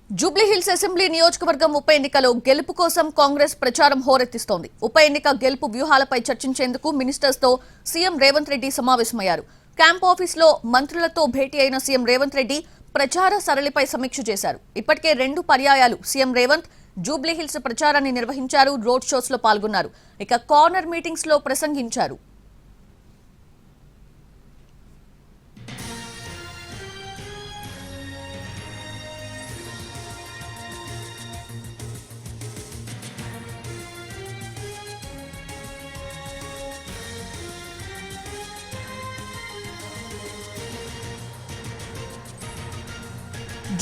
Jubilee Hills assembly నియోజకవర్గం ఉప ఎన్నికలో గెలుపు కోసం కాంగ్రెస్ ప్రచారం హోరెత్తిస్తోంది. ఉప ఎన్నిక గెలుపు వ్యూహాలపై చర్చించేందుకు మినిస్టర్స్ తో సీఎం రేవంత్ రెడ్డి సమావేశమయ్యారు. క్యాంప్ ఆఫీసులో మంత్రులతో భేటీ అయిన సీఎం రేవంత్ రెడ్డి ప్రచార సరళిపై సమీక్ష చేశారు. ఇప్పటికే 2 పర్యాయాలు సీఎం రేవంత్ జూబ్లీహిల్స్ ప్రచారాన్ని నిర్వహించారు. రోడ్ షోస్ లో పాల్గొన్నారు. ఇక కార్నర్ మీటింగ్స్ లో ప్రసంగించారు.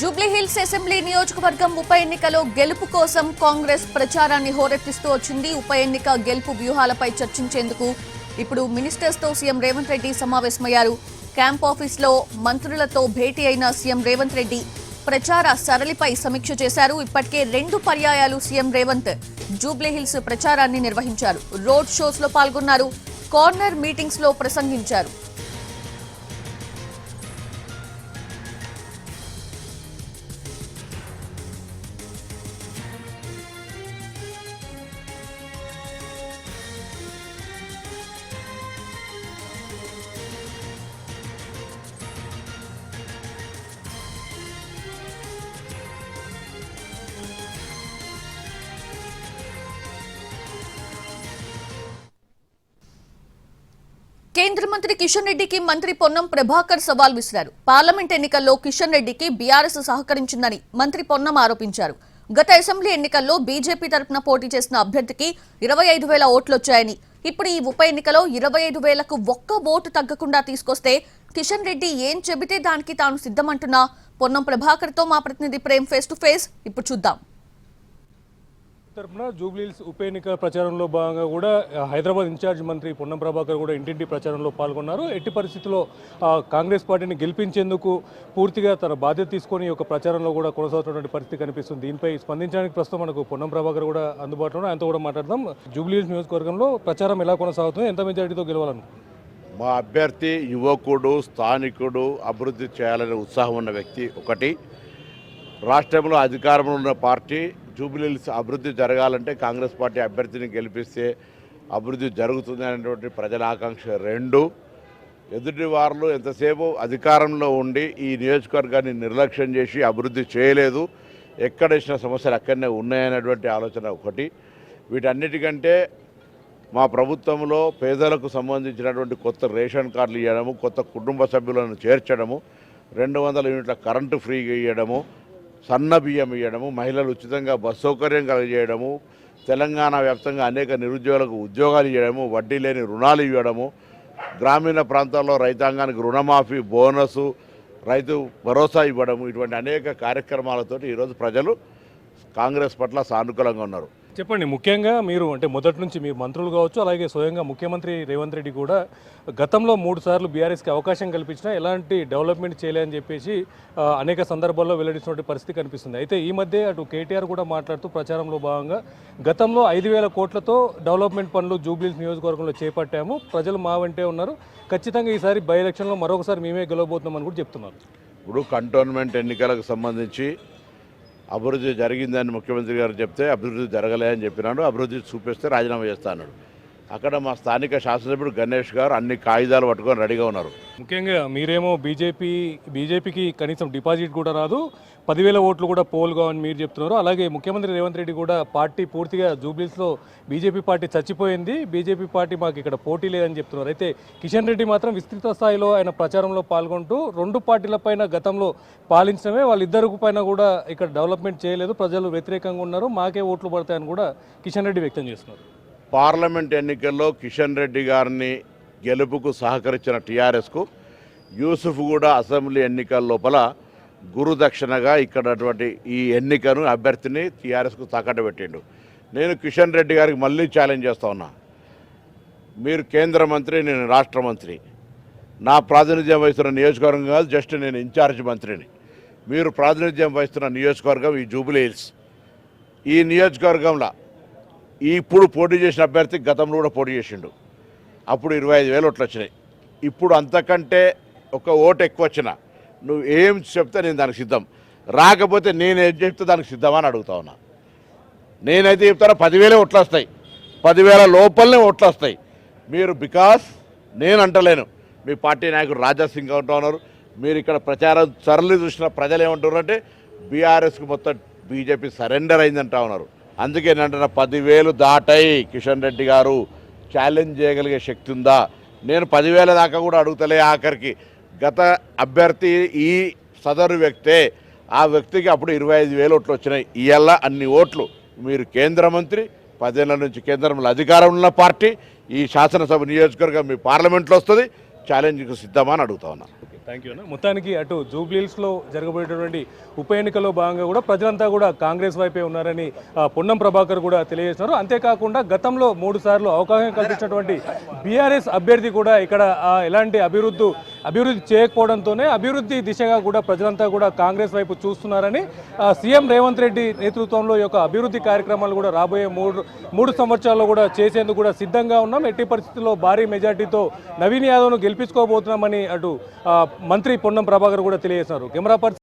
జూబ్లీహిల్స్ అసెంబ్లీ నియోజకవర్గం ఉప ఎన్నికలో గెలుపు కోసం కాంగ్రెస్ ప్రచారాన్ని హోరెత్తిస్తూ వచ్చింది. ఉప ఎన్నిక గెలుపు వ్యూహాలపై చర్చించేందుకు ఇప్పుడు మినిస్టర్స్ తో సీఎం రేవంత్ రెడ్డి సమావేశమయ్యారు. క్యాంప్ ఆఫీసులో మంత్రులతో భేటీ అయిన సీఎం రేవంత్ రెడ్డి ప్రచార సరళిపై సమీక్ష చేశారు. ఇప్పటికే 2 పర్యాయాలు సీఎం రేవంత్ జూబ్లీహిల్స్ ప్రచారాన్ని నిర్వహించారు. రోడ్ షోస్ లో పాల్గొన్నారు. కార్నర్ మీటింగ్స్ లో ప్రసంగించారు. కేంద్ర మంత్రి కిషన్ రెడ్డికి మంత్రి పొన్నం ప్రభాకర్ సవాల్ విసిరారు. పార్లమెంట్ ఎన్నికల్లో కిషన్ రెడ్డికి బీఆర్ఎస్ సహకరించిందని మంత్రి పొన్నం ఆరోపించారు. గత అసెంబ్లీ ఎన్నికల్లో బీజేపీ తరఫున పోటీ చేసిన అభ్యర్థికి 25,000 ఓట్లొచ్చాయని, ఇప్పుడు ఈ ఉప ఎన్నికలో 25,000కు ఒక్క ఓటు తగ్గకుండా తీసుకొస్తే కిషన్ రెడ్డి ఏం చెబితే దానికి తాను సిద్ధమంటున్నా పొన్నం ప్రభాకర్ తో మా ప్రతినిధి ప్రేమ్ ఫేస్ టు ఫేస్. ఇప్పుడు చూద్దాం. తరపున జూబ్లీహిల్స్ ఉప ఎన్నికల ప్రచారంలో భాగంగా కూడా హైదరాబాద్ ఇన్ఛార్జ్ మంత్రి పొన్నం ప్రభాకర్ కూడా ఇంటింటి ప్రచారంలో పాల్గొన్నారు. ఎట్టి పరిస్థితుల్లో కాంగ్రెస్ పార్టీని గెలిపించేందుకు పూర్తిగా తన బాధ్యత తీసుకొని ఒక ప్రచారంలో కూడా కొనసాగుతున్నటువంటి పరిస్థితి కనిపిస్తుంది. దీనిపై స్పందించడానికి ప్రస్తుతం మనకు పొన్నం ప్రభాకర్ కూడా అందుబాటులో, ఆయనతో కూడా మాట్లాడదాం. జూబ్లీహిల్స్ నియోజకవర్గంలో ప్రచారం ఎలా కొనసాగుతుంది, ఎంత మెజారిటీతో గెలవాలనుకుంటున్నారు? మా అభ్యర్థి యువకుడు, స్థానికుడు, అభివృద్ధి చేయాలనే ఉత్సాహం ఉన్న వ్యక్తి. ఒకటి, రాష్ట్రంలో అధికారంలో ఉన్న పార్టీ జూబ్లీహిల్స్ అభివృద్ధి జరగాలంటే కాంగ్రెస్ పార్టీ అభ్యర్థిని గెలిపిస్తే అభివృద్ధి జరుగుతుంది అనేటువంటి ప్రజల ఆకాంక్ష. 2, ఎదుటి వారు ఎంతసేపు అధికారంలో ఉండి ఈ నియోజకవర్గాన్ని నిర్లక్ష్యం చేసి అభివృద్ధి చేయలేదు, ఎక్కడేసిన సమస్యలు అక్కడనే ఉన్నాయనేటువంటి ఆలోచన. ఒకటి, వీటన్నిటికంటే మా ప్రభుత్వంలో పేదలకు సంబంధించినటువంటి కొత్త రేషన్ కార్డులు ఇవ్వడము, కొత్త కుటుంబ సభ్యులను చేర్చడము, 200 యూనిట్ల కరెంటు ఫ్రీగా ఇవ్వడము, సన్న బియ్యం ఇవ్వడము, మహిళలు ఉచితంగా బస్ సౌకర్యం కలిగజేయడము, తెలంగాణ వ్యాప్తంగా అనేక నిరుద్యోగులకు ఉద్యోగాలు ఇవ్వడము, వడ్డీ లేని రుణాలు ఇవ్వడము, గ్రామీణ ప్రాంతాల్లో రైతాంగానికి రుణమాఫీ, బోనసు, రైతు భరోసా ఇవ్వడము, ఇటువంటి అనేక కార్యక్రమాలతో ఈరోజు ప్రజలు కాంగ్రెస్ పట్ల సానుకూలంగా ఉన్నారు. చెప్పండి, ముఖ్యంగా మీరు అంటే మొదటి నుంచి మీరు మంత్రులు కావచ్చు, అలాగే స్వయంగా ముఖ్యమంత్రి రేవంత్ రెడ్డి కూడా గతంలో 3 సార్లు బీఆర్ఎస్కి అవకాశం కల్పించినా ఎలాంటి డెవలప్మెంట్ చేయలేదని చెప్పేసి అనేక సందర్భాల్లో వెల్లడించిన పరిస్థితి కనిపిస్తుంది. అయితే ఈ మధ్య అటు కేటీఆర్ కూడా మాట్లాడుతూ ప్రచారంలో భాగంగా గతంలో 5,000 కోట్లతో డెవలప్మెంట్ పనులు జూబ్లీహిల్స్ నియోజకవర్గంలో చేపట్టాము, ప్రజలు మా వెంటే ఉన్నారు, ఖచ్చితంగా ఈసారి బై ఎలక్షన్లో మరొకసారి మేమే గెలవబోతున్నామని కూడా చెప్తున్నారు. ఇప్పుడు కంటోన్మెంట్ ఎన్నికలకు సంబంధించి అభివృద్ధి జరిగిందని ముఖ్యమంత్రి గారు చెప్తే అభివృద్ధి జరగలేదని చెప్పినాడు. అభివృద్ధి చూపిస్తే రాజీనామా చేస్తా అన్నాడు. అక్కడ మా స్థానిక శాసనసభ్యుడు గణేష్ గారు అన్ని కాగితాలు పట్టుకొని రెడీగా ఉన్నారు. ముఖ్యంగా మీరేమో బీజేపీకి కనీసం డిపాజిట్ కూడా రాదు, 10,000 ఓట్లు కూడా పోల్గా అని మీరు చెప్తున్నారు. అలాగే ముఖ్యమంత్రి రేవంత్ రెడ్డి కూడా పార్టీ పూర్తిగా జూబ్లీహిల్స్లో బీజేపీ పార్టీ చచ్చిపోయింది, బీజేపీ పార్టీ మాకు ఇక్కడ పోటీ లేదని చెప్తున్నారు. అయితే కిషన్ రెడ్డి మాత్రం విస్తృత స్థాయిలో ఆయన ప్రచారంలో పాల్గొంటూ 2 పార్టీలపైన గతంలో పాలించడమే, వాళ్ళిద్దరి పైన కూడా ఇక్కడ డెవలప్మెంట్ చేయలేదు, ప్రజలు వ్యతిరేకంగా ఉన్నారు, మాకే ఓట్లు పడతాయని కూడా కిషన్ రెడ్డి వ్యక్తం చేస్తున్నారు. పార్లమెంట్ ఎన్నికల్లో కిషన్ రెడ్డి గారిని గెలుపుకు సహకరించిన టీఆర్ఎస్కు యూసుఫ్ కూడా అసెంబ్లీ ఎన్నికల లోపల గురుదక్షిణగా ఇక్కడటువంటి ఈ ఎన్నికను అభ్యర్థిని టీఆర్ఎస్కు తాకట్టు పెట్టిండు. నేను కిషన్ రెడ్డి గారికి మళ్ళీ ఛాలెంజ్ చేస్తా ఉన్నా. మీరు కేంద్ర మంత్రి, నేను రాష్ట్ర మంత్రి, నా ప్రాతినిధ్యం వహిస్తున్న నియోజకవర్గం కాదు, జస్ట్ నేను ఇన్ఛార్జ్ మంత్రిని. మీరు ప్రాతినిధ్యం వహిస్తున్న నియోజకవర్గం ఈ జూబ్లీహిల్స్. ఈ నియోజకవర్గంలో ఇప్పుడు పోటీ చేసిన అభ్యర్థి గతంలో కూడా పోటీ చేసిండు, అప్పుడు 25,000 ఓట్లు వచ్చినాయి. ఇప్పుడు అంతకంటే ఒక ఓటు ఎక్కువ వచ్చినా నువ్వు ఏం చెప్తే నేను దానికి సిద్ధం. రాకపోతే నేనేం చెప్తే దానికి సిద్ధమని అడుగుతా ఉన్నా. నేనైతే చెప్తాను 10,000 ఓట్లు వస్తాయి, 10,000 లోపలనే ఓట్లు వస్తాయి. మీరు బికాస్ నేను అంటలేను, మీ పార్టీ నాయకుడు రాజా సింగ్ అంటూ ఉన్నారు. మీరు ఇక్కడ ప్రచారం సరళి చూసిన ప్రజలు ఏమంటున్నారు అంటే బీఆర్ఎస్కి మొత్తం బీజేపీ సరెండర్ అయిందంటా ఉన్నారు. అందుకే నేనంటున్నా 10,000 దాటాయి. కిషన్ రెడ్డి గారు ఛాలెంజ్ చేయగలిగే శక్తి ఉందా? నేను 10,000 దాకా కూడా అడుగుతలే. ఆఖరికి గత అభ్యర్థి ఈ సదరు వ్యక్తే, ఆ వ్యక్తికి అప్పుడు 25,000 ఓట్లు వచ్చినాయి. ఇవాళ అన్ని ఓట్లు మీరు కేంద్ర మంత్రి, 10 ఏళ్ల నుంచి కేంద్రంలో అధికారం ఉన్న పార్టీ, ఈ శాసనసభ నియోజకవర్గం మీ పార్లమెంట్లో వస్తుంది. ఛాలెంజ్కి సిద్ధమా అని అడుగుతా ఉన్నా. థ్యాంక్ యూ అన్న. మొత్తానికి అటు జూబ్లీహిల్స్లో జరగబోయేటటువంటి ఉప ఎన్నికల్లో భాగంగా కూడా ప్రజలంతా కూడా కాంగ్రెస్ వైపే ఉన్నారని పొన్నం ప్రభాకర్ కూడా తెలియజేస్తున్నారు. అంతేకాకుండా గతంలో 3 సార్లు అవకాశం కల్పించినటువంటి బీఆర్ఎస్ అభ్యర్థి కూడా ఇక్కడ ఎలాంటి అభివృద్ధి చేయకపోవడంతోనే అభివృద్ధి దిశగా కూడా ప్రజలంతా కూడా కాంగ్రెస్ వైపు చూస్తున్నారని సీఎం రేవంత్ రెడ్డి నేతృత్వంలో ఈ యొక్క అభివృద్ధి కార్యక్రమాలు కూడా రాబోయే మూడు సంవత్సరాల్లో కూడా చేసేందుకు కూడా సిద్ధంగా ఉన్నాం. ఎట్టి పరిస్థితుల్లో భారీ మెజార్టీతో నవీన్ యాదవ్ను గెలిపించుకోబోతున్నామని అటు మంత్రి పొన్నం ప్రభాకర్ కూడా తెలియజేశారు. Camera person